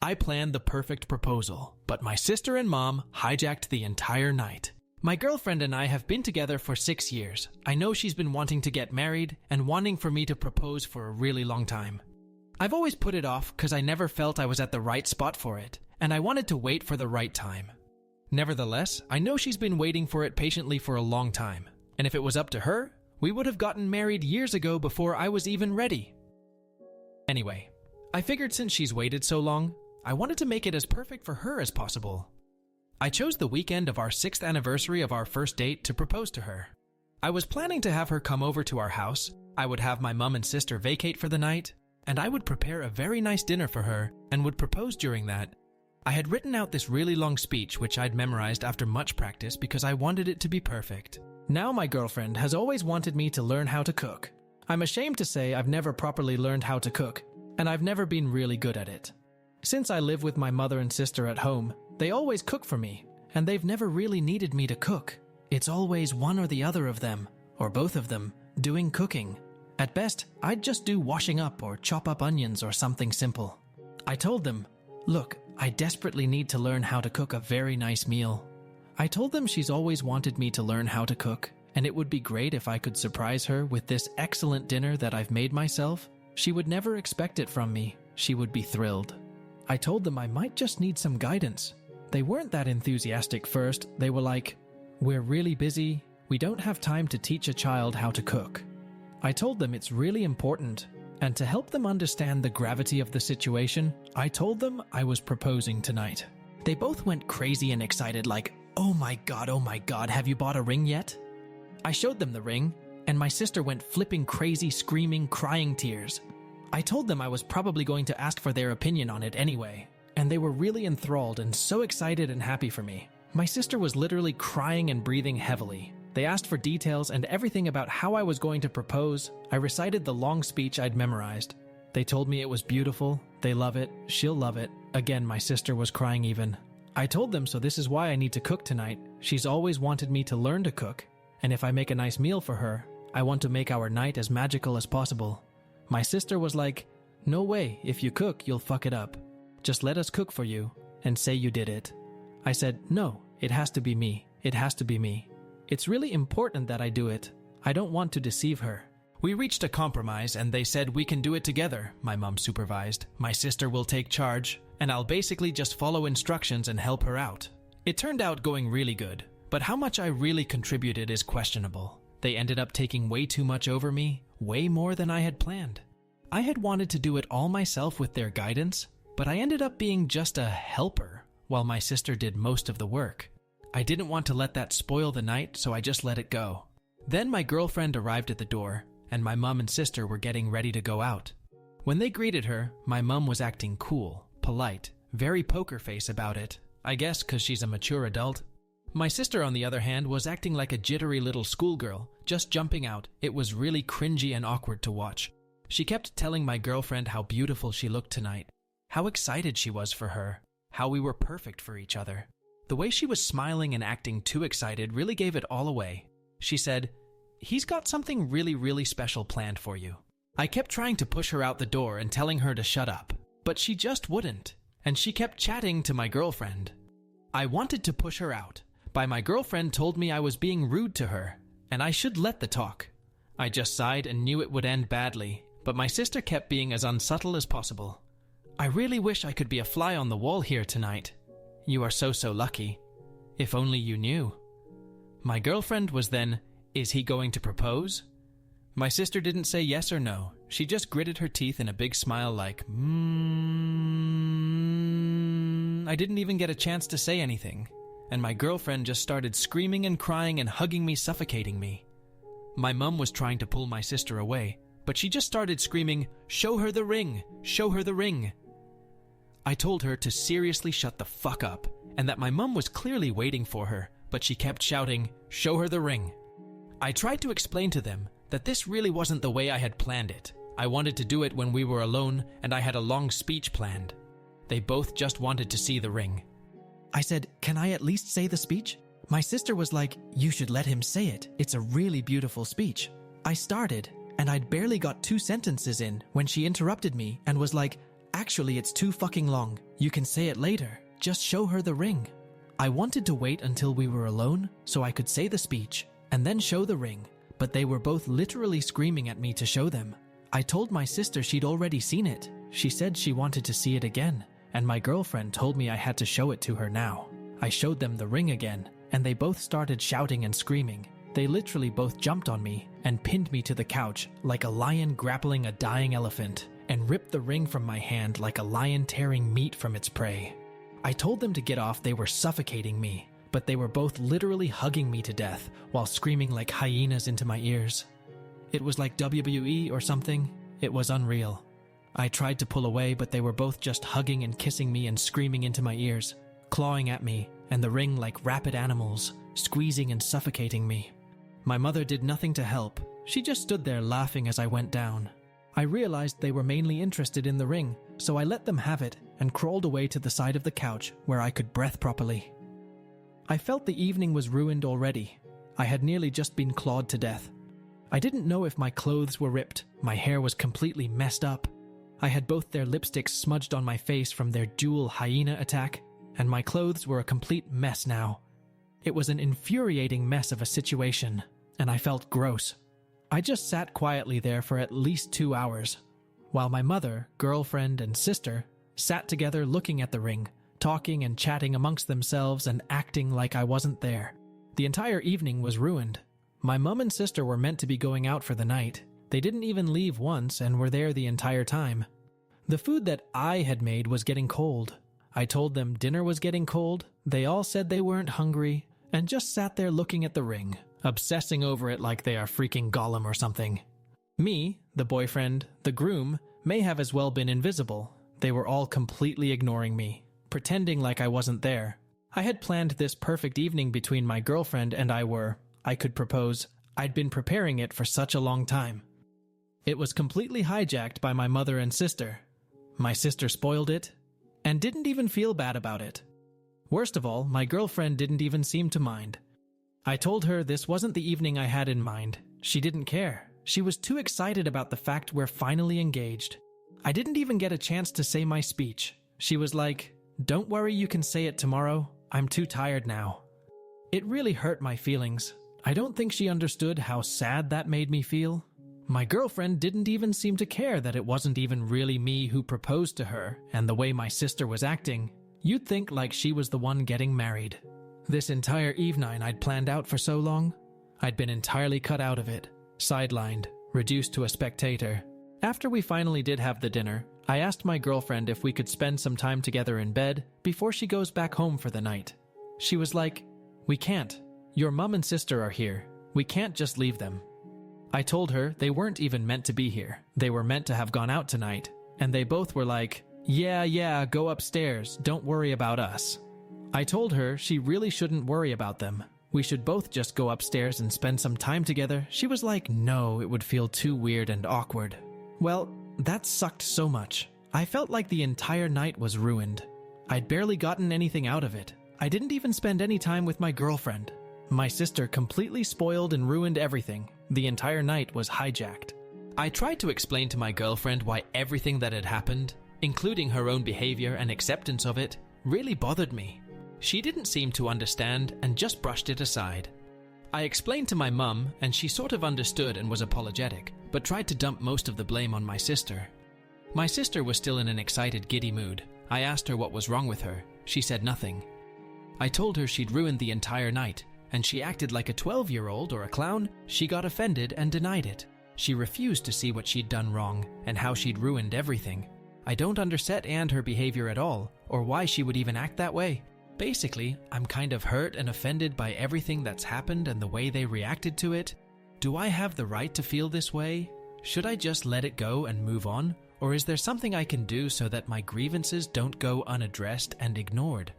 I planned the perfect proposal, but my sister and mom hijacked the entire night. My girlfriend and I have been together for 6 years. I know she's been wanting to get married and wanting for me to propose for a really long time. I've always put it off because I never felt I was at the right spot for it, and I wanted to wait for the right time. Nevertheless, I know she's been waiting for it patiently for a long time, and if it was up to her, we would have gotten married years ago before I was even ready. Anyway, I figured since she's waited so long, I wanted to make it as perfect for her as possible. I chose the weekend of our 6th anniversary of our first date to propose to her. I was planning to have her come over to our house, I would have my mom and sister vacate for the night, and I would prepare a very nice dinner for her and would propose during that. I had written out this really long speech which I'd memorized after much practice because I wanted it to be perfect. Now my girlfriend has always wanted me to learn how to cook. I'm ashamed to say I've never properly learned how to cook, and I've never been really good at it. Since I live with my mother and sister at home, they always cook for me, and they've never really needed me to cook. It's always one or the other of them, or both of them, doing cooking. At best, I'd just do washing up or chop up onions or something simple. I told them, look, I desperately need to learn how to cook a very nice meal. I told them she's always wanted me to learn how to cook, and it would be great if I could surprise her with this excellent dinner that I've made myself. She would never expect it from me. She would be thrilled. I told them I might just need some guidance. They weren't that enthusiastic first. They were like, we're really busy. We don't have time to teach a child how to cook. I told them it's really important, and to help them understand the gravity of the situation, I told them I was proposing tonight. They both went crazy and excited like, oh my god, have you bought a ring yet? I showed them the ring, and my sister went flipping crazy, screaming, crying tears. I told them I was probably going to ask for their opinion on it anyway, and they were really enthralled and so excited and happy for me. My sister was literally crying and breathing heavily. They asked for details and everything about how I was going to propose. I recited the long speech I'd memorized. They told me it was beautiful, they love it, she'll love it. Again, my sister was crying even. I told them so this is why I need to cook tonight. She's always wanted me to learn to cook, and if I make a nice meal for her, I want to make our night as magical as possible. My sister was like, no way, if you cook, you'll fuck it up. Just let us cook for you and say you did it. I said, no, it has to be me. It has to be me. It's really important that I do it. I don't want to deceive her. We reached a compromise and they said we can do it together, my mom supervised. My sister will take charge, and I'll basically just follow instructions and help her out. It turned out going really good, but how much I really contributed is questionable. They ended up taking way too much over me, way more than I had planned. I had wanted to do it all myself with their guidance, but I ended up being just a helper, while my sister did most of the work. I didn't want to let that spoil the night, so I just let it go. Then my girlfriend arrived at the door, and my mom and sister were getting ready to go out. When they greeted her, my mom was acting cool, polite, very poker face about it, I guess because she's a mature adult. My sister, on the other hand, was acting like a jittery little schoolgirl, just jumping out. It was really cringy and awkward to watch. She kept telling my girlfriend how beautiful she looked tonight, how excited she was for her, how we were perfect for each other. The way she was smiling and acting too excited really gave it all away. She said, "He's got something really special planned for you." I kept trying to push her out the door and telling her to shut up, but she just wouldn't, and she kept chatting to my girlfriend. I wanted to push her out, but my girlfriend told me I was being rude to her, and I should let the talk. I just sighed and knew it would end badly, but my sister kept being as unsubtle as possible. "I really wish I could be a fly on the wall here tonight. You are so lucky. If only you knew." My girlfriend was then, "Is he going to propose?" My sister didn't say yes or no. She just gritted her teeth in a big smile like, I didn't even get a chance to say anything, and my girlfriend just started screaming and crying and hugging me, suffocating me. My mom was trying to pull my sister away, but she just started screaming, "Show her the ring! Show her the ring!" I told her to seriously shut the fuck up, and that my mom was clearly waiting for her, but she kept shouting, "Show her the ring!" I tried to explain to them that this really wasn't the way I had planned it. I wanted to do it when we were alone, and I had a long speech planned. They both just wanted to see the ring. I said, "Can I at least say the speech?" My sister was like, "You should let him say it. It's a really beautiful speech." I started, and I'd barely got 2 sentences in when she interrupted me and was like, Actually, it's too fucking long. You can say it later. Just show her the ring. I wanted to wait until we were alone so I could say the speech and then show the ring, but they were both literally screaming at me to show them. I told my sister she'd already seen it. She said she wanted to see it again, and my girlfriend told me I had to show it to her now. I showed them the ring again, and they both started shouting and screaming. They literally both jumped on me and pinned me to the couch like a lion grappling a dying elephant, and ripped the ring from my hand like a lion tearing meat from its prey. I told them to get off, they were suffocating me, but they were both literally hugging me to death while screaming like hyenas into my ears. It was like WWE or something. It was unreal. I tried to pull away, but they were both just hugging and kissing me and screaming into my ears, clawing at me, and the ring like rabid animals, squeezing and suffocating me. My mother did nothing to help. She just stood there laughing as I went down. I realized they were mainly interested in the ring, so I let them have it and crawled away to the side of the couch where I could breathe properly. I felt the evening was ruined already. I had nearly just been clawed to death. I didn't know if my clothes were ripped, my hair was completely messed up. I had both their lipsticks smudged on my face from their dual hyena attack, and my clothes were a complete mess now. It was an infuriating mess of a situation, and I felt gross. I just sat quietly there for at least 2 hours, while my mother, girlfriend, and sister sat together looking at the ring, talking and chatting amongst themselves and acting like I wasn't there. The entire evening was ruined. My mum and sister were meant to be going out for the night. They didn't even leave once and were there the entire time. The food that I had made was getting cold. I told them dinner was getting cold. They all said they weren't hungry and just sat there looking at the ring, obsessing over it like they are freaking Gollum or something. Me, the boyfriend, the groom, may have as well been invisible. They were all completely ignoring me, pretending like I wasn't there. I had planned this perfect evening between my girlfriend and I could propose. I'd been preparing it for such a long time. It was completely hijacked by my mother and sister. My sister spoiled it and didn't even feel bad about it. Worst of all, my girlfriend didn't even seem to mind. I told her this wasn't the evening I had in mind. She didn't care. She was too excited about the fact we're finally engaged. I didn't even get a chance to say my speech. She was like, "Don't worry, you can say it tomorrow. I'm too tired now." It really hurt my feelings. I don't think she understood how sad that made me feel. My girlfriend didn't even seem to care that it wasn't even really me who proposed to her, and the way my sister was acting, you'd think like she was the one getting married. This entire evening I'd planned out for so long, I'd been entirely cut out of it, sidelined, reduced to a spectator. After we finally did have the dinner, I asked my girlfriend if we could spend some time together in bed before she goes back home for the night. She was like, "We can't. Your mum and sister are here. We can't just leave them." I told her they weren't even meant to be here. They were meant to have gone out tonight, and they both were like, Yeah, go upstairs. Don't worry about us." I told her she really shouldn't worry about them. We should both just go upstairs and spend some time together. She was like, no, it would feel too weird and awkward. Well, that sucked so much. I felt like the entire night was ruined. I'd barely gotten anything out of it. I didn't even spend any time with my girlfriend. My sister completely spoiled and ruined everything. The entire night was hijacked. I tried to explain to my girlfriend why everything that had happened, including her own behavior and acceptance of it, really bothered me. She didn't seem to understand and just brushed it aside. I explained to my mum, and she sort of understood and was apologetic, but tried to dump most of the blame on my sister. My sister was still in an excited, giddy mood. I asked her what was wrong with her. She said nothing. I told her she'd ruined the entire night, and she acted like a 12-year-old or a clown. She got offended and denied it. She refused to see what she'd done wrong and how she'd ruined everything. I don't understand her behavior at all, or why she would even act that way. Basically, I'm kind of hurt and offended by everything that's happened and the way they reacted to it. Do I have the right to feel this way? Should I just let it go and move on? Or is there something I can do so that my grievances don't go unaddressed and ignored?